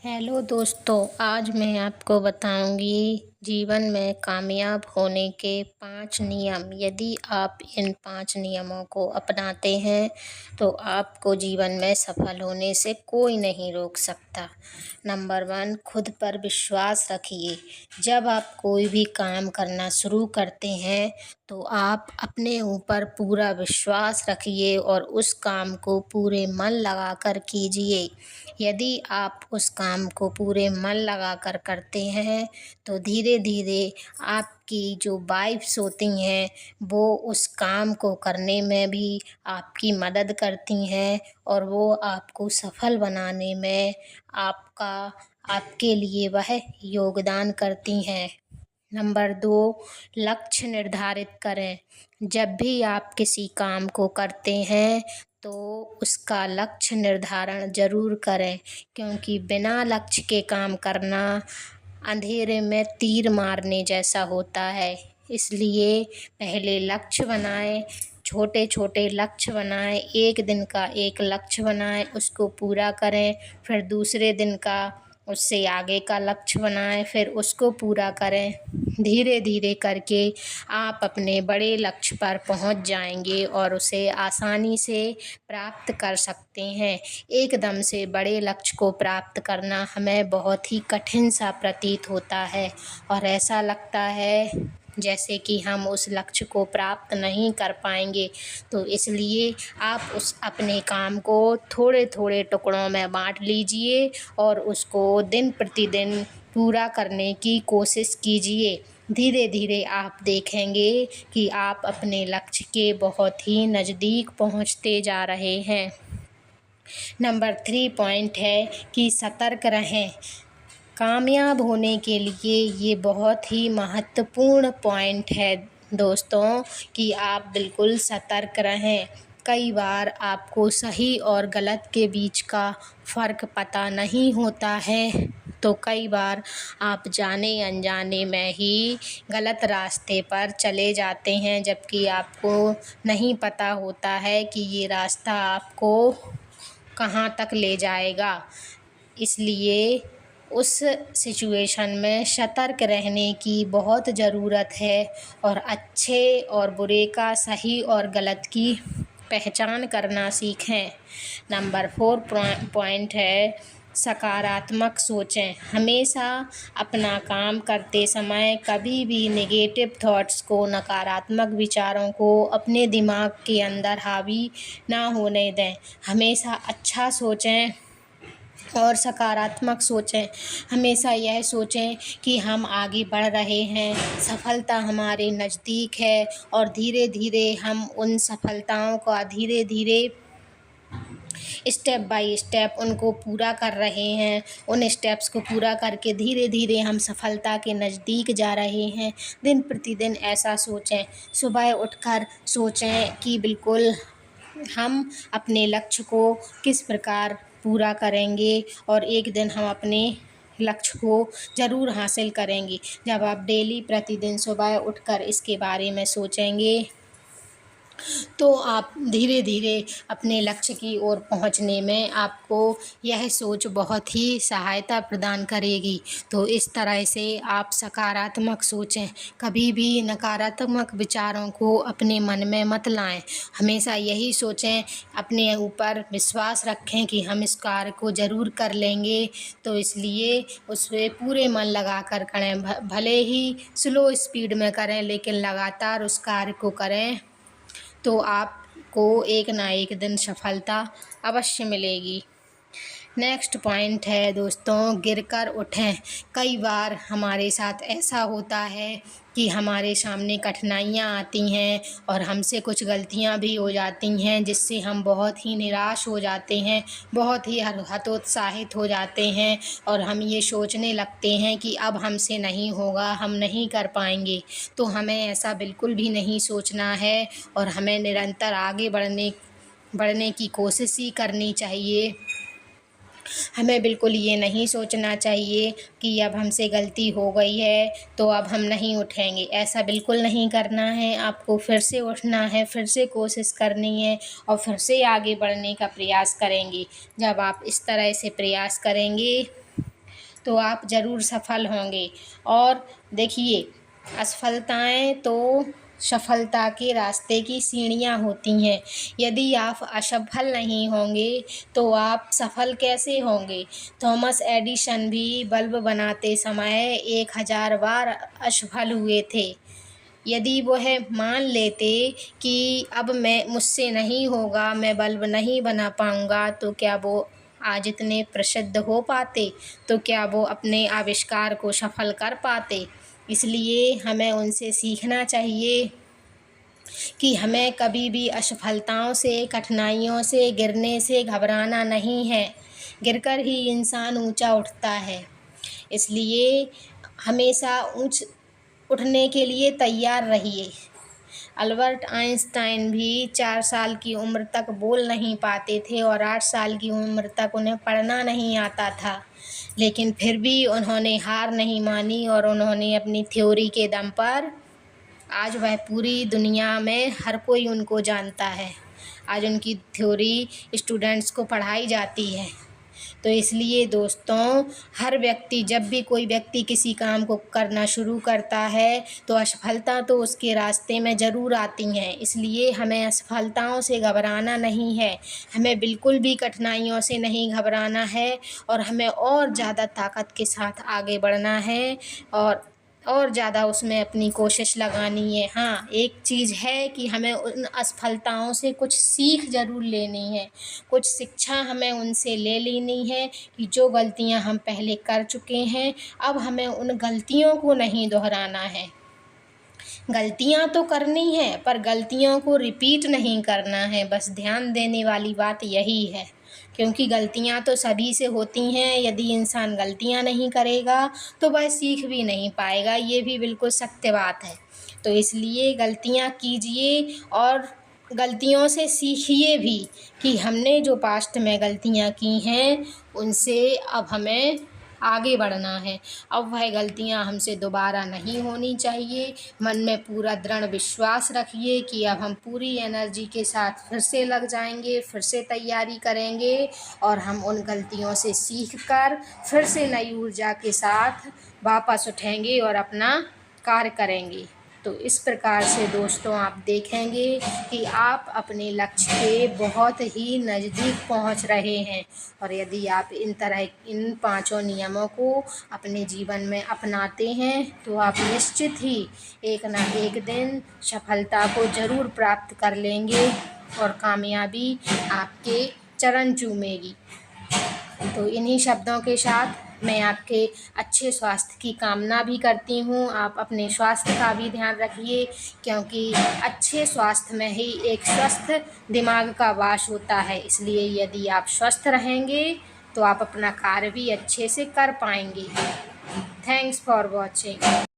Hello दोस्तों, आज मैं आपको बताऊंगी जीवन में कामयाब होने के 5 नियम। यदि आप इन 5 नियमों को अपनाते हैं तो आपको जीवन में सफल होने से कोई नहीं रोक सकता। नंबर 1, खुद पर विश्वास रखिए। जब आप कोई भी काम करना शुरू करते हैं तो आप अपने ऊपर पूरा विश्वास रखिए और उस काम को पूरे मन लगाकर कीजिए। यदि आप उस काम को पूरे मन लगाकर करते हैं तो धीरे धीरे आपकी जो वाइब्स होती हैं वो उस काम को करने में भी आपकी मदद करती हैं और वो आपको सफल बनाने में आपके लिए वह योगदान करती हैं। नंबर 2, लक्ष्य निर्धारित करें। जब भी आप किसी काम को करते हैं तो उसका लक्ष्य निर्धारण ज़रूर करें, क्योंकि बिना लक्ष्य के काम करना अंधेरे में तीर मारने जैसा होता है। इसलिए पहले लक्ष्य बनाएं, छोटे छोटे लक्ष्य बनाएं। एक दिन का एक लक्ष्य बनाएं, उसको पूरा करें। फिर दूसरे दिन का, उससे आगे का लक्ष्य बनाएं, फिर उसको पूरा करें। धीरे धीरे करके आप अपने बड़े लक्ष्य पर पहुंच जाएंगे और उसे आसानी से प्राप्त कर सकते हैं। एकदम से बड़े लक्ष्य को प्राप्त करना हमें बहुत ही कठिन सा प्रतीत होता है और ऐसा लगता है जैसे कि हम उस लक्ष्य को प्राप्त नहीं कर पाएंगे। तो इसलिए आप उस अपने काम को थोड़े थोड़े टुकड़ों में बांट लीजिए और उसको दिन प्रतिदिन पूरा करने की कोशिश कीजिए। धीरे धीरे आप देखेंगे कि आप अपने लक्ष्य के बहुत ही नज़दीक पहुंचते जा रहे हैं। नंबर 3 पॉइंट है कि सतर्क रहें। कामयाब होने के लिए ये बहुत ही महत्वपूर्ण पॉइंट है दोस्तों कि आप बिल्कुल सतर्क रहें। कई बार आपको सही और गलत के बीच का फ़र्क पता नहीं होता है, तो कई बार आप जाने अनजाने में ही गलत रास्ते पर चले जाते हैं, जबकि आपको नहीं पता होता है कि ये रास्ता आपको कहाँ तक ले जाएगा। इसलिए उस सिचुएशन में सतर्क रहने की बहुत ज़रूरत है और अच्छे और बुरे का, सही और गलत की पहचान करना सीखें। नंबर 4 पॉइंट है सकारात्मक सोचें। हमेशा अपना काम करते समय कभी भी नेगेटिव थॉट्स को, नकारात्मक विचारों को अपने दिमाग के अंदर हावी ना होने दें। हमेशा अच्छा सोचें और सकारात्मक सोचें। हमेशा यह सोचें कि हम आगे बढ़ रहे हैं, सफलता हमारे नज़दीक है और धीरे धीरे हम उन सफलताओं का धीरे धीरे स्टेप बाय स्टेप उनको पूरा कर रहे हैं। उन स्टेप्स को पूरा करके धीरे धीरे हम सफलता के नज़दीक जा रहे हैं। दिन प्रतिदिन ऐसा सोचें। सुबह उठकर सोचें कि बिल्कुल हम अपने लक्ष्य को किस प्रकार पूरा करेंगे और एक दिन हम अपने लक्ष्य को ज़रूर हासिल करेंगे। जब आप डेली प्रतिदिन सुबह उठकर इसके बारे में सोचेंगे तो आप धीरे धीरे अपने लक्ष्य की ओर पहुंचने में आपको यह सोच बहुत ही सहायता प्रदान करेगी। तो इस तरह से आप सकारात्मक सोचें, कभी भी नकारात्मक विचारों को अपने मन में मत लाएं। हमेशा यही सोचें, अपने ऊपर विश्वास रखें कि हम इस कार्य को ज़रूर कर लेंगे। तो इसलिए उसमें पूरे मन लगा कर करें, भले ही स्लो स्पीड में करें लेकिन लगातार उस कार्य को करें, तो आपको एक ना एक दिन सफलता अवश्य मिलेगी। नेक्स्ट पॉइंट है दोस्तों, गिरकर उठें। कई बार हमारे साथ ऐसा होता है कि हमारे सामने कठिनाइयाँ आती हैं और हमसे कुछ गलतियाँ भी हो जाती हैं, जिससे हम बहुत ही निराश हो जाते हैं, बहुत ही हतोत्साहित हो जाते हैं और हम ये सोचने लगते हैं कि अब हमसे नहीं होगा, हम नहीं कर पाएंगे। तो हमें ऐसा बिल्कुल भी नहीं सोचना है और हमें निरंतर आगे बढ़ने की कोशिश ही करनी चाहिए। हमें बिल्कुल ये नहीं सोचना चाहिए कि अब हमसे गलती हो गई है तो अब हम नहीं उठेंगे। ऐसा बिल्कुल नहीं करना है। आपको फिर से उठना है, फिर से कोशिश करनी है और फिर से आगे बढ़ने का प्रयास करेंगे। जब आप इस तरह से प्रयास करेंगे तो आप ज़रूर सफल होंगे। और देखिए, असफलताएँ तो सफलता के रास्ते की सीढ़ियाँ होती हैं। यदि आप असफल नहीं होंगे तो आप सफल कैसे होंगे? थॉमस एडिसन भी बल्ब बनाते समय 1000 बार असफल हुए थे। यदि वह मान लेते कि अब मुझसे नहीं होगा, मैं बल्ब नहीं बना पाऊँगा, तो क्या वो आज इतने प्रसिद्ध हो पाते? तो क्या वो अपने आविष्कार को सफल कर पाते? इसलिए हमें उनसे सीखना चाहिए कि हमें कभी भी असफलताओं से, कठिनाइयों से, गिरने से घबराना नहीं है। गिरकर ही इंसान ऊँचा उठता है। इसलिए हमेशा उठने के लिए तैयार रहिए। अल्बर्ट आइंस्टाइन भी 4 साल की उम्र तक बोल नहीं पाते थे और 8 साल की उम्र तक उन्हें पढ़ना नहीं आता था। लेकिन फिर भी उन्होंने हार नहीं मानी और उन्होंने अपनी थ्योरी के दम पर आज वह पूरी दुनिया में हर कोई उनको जानता है। आज उनकी थ्योरी स्टूडेंट्स को पढ़ाई जाती है। तो इसलिए दोस्तों, हर व्यक्ति, जब भी कोई व्यक्ति किसी काम को करना शुरू करता है तो असफलता तो उसके रास्ते में ज़रूर आती हैं। इसलिए हमें असफलताओं से घबराना नहीं है, हमें बिल्कुल भी कठिनाइयों से नहीं घबराना है और हमें और ज़्यादा ताकत के साथ आगे बढ़ना है और ज़्यादा उसमें अपनी कोशिश लगानी है। हाँ, एक चीज़ है कि हमें उन असफलताओं से कुछ सीख ज़रूर लेनी है, कुछ शिक्षा हमें उनसे ले लेनी है कि जो गलतियाँ हम पहले कर चुके हैं, अब हमें उन गलतियों को नहीं दोहराना है। गलतियाँ तो करनी है, पर गलतियों को रिपीट नहीं करना है। बस ध्यान देने वाली बात यही है, क्योंकि गलतियाँ तो सभी से होती हैं। यदि इंसान गलतियाँ नहीं करेगा तो वह सीख भी नहीं पाएगा, ये भी बिल्कुल सत्य बात है। तो इसलिए गलतियाँ कीजिए और गलतियों से सीखिए भी कि हमने जो पास्ट में गलतियाँ की हैं, उनसे अब हमें आगे बढ़ना है। अब वह गलतियाँ हमसे दोबारा नहीं होनी चाहिए। मन में पूरा दृढ़ विश्वास रखिए कि अब हम पूरी एनर्जी के साथ फिर से लग जाएंगे, फिर से तैयारी करेंगे और हम उन गलतियों से सीख कर फिर से नई ऊर्जा के साथ वापस उठेंगे और अपना कार्य करेंगे। तो इस प्रकार से दोस्तों, आप देखेंगे कि आप अपने लक्ष्य के बहुत ही नज़दीक पहुंच रहे हैं। और यदि आप इन 5 नियमों को अपने जीवन में अपनाते हैं तो आप निश्चित ही एक ना एक दिन सफलता को ज़रूर प्राप्त कर लेंगे और कामयाबी आपके चरण चूमेगी। तो इन्हीं शब्दों के साथ मैं आपके अच्छे स्वास्थ्य की कामना भी करती हूँ। आप अपने स्वास्थ्य का भी ध्यान रखिए, क्योंकि अच्छे स्वास्थ्य में ही एक स्वस्थ दिमाग का वास होता है। इसलिए यदि आप स्वस्थ रहेंगे तो आप अपना कार्य भी अच्छे से कर पाएंगे। Thanks for watching.